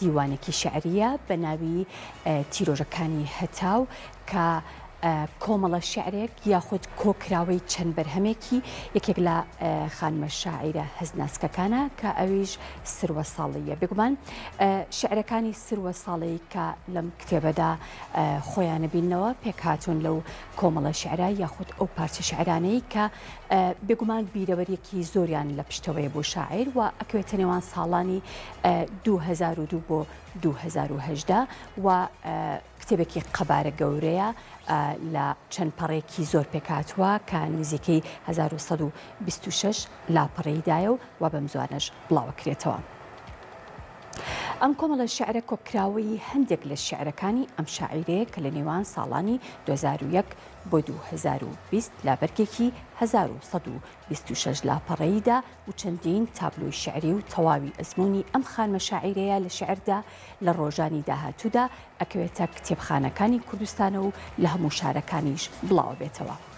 دیوانێکی شعریە بە ناوی تیرۆژەکانی هەتاو کە کۆمەڵە شعرێک یاخود کۆکراوەی چەند بەرهەمێکی یەکێک لە خانمە شاعیرە هەزناسکەکانە کە ئەویش سروە ساڵیە. بێگومان شعرەکانی سروە ساڵی کە لەم کتێبەدا خۆیانە بینەوە پێکهاتوون لەو کۆمەڵە شعرا یاخود ئەو پارچە شعرانەی کە بێگومان بیرەوەریەکی زۆریان لە پشتەوەی بۆ شاعیر و ئەکەوێتە نێوان ساڵانی 2002 بۆ 2018 و کتێبێکی قەبارە گەورەیە لە چەند پەڕێکی زۆر پێکاتوە کە نزیکەی 1126 لاپەڕەیدایە و بەم زوانەش بڵاوەکرێتەوە. ئەم کۆمەڵە شعرە کۆکراوەی هەندێک لە شعرەکانی ئەم شاعیرەیە کە لە نێوان ساڵانی 2001 بۆ 2020 لا بەرگێکی 1126 لاپەڕەیدا و چەندین تابلۆی شعری و تەواوی ئەزمموی ئەم خانمە شاعیرەیە لە شعردا لە ڕۆژانی داهاتوودا ئەکەوێتە کتێبخانەکانی کوردستانە و لە هەموو شارەکانیش بڵاو بێتەوە.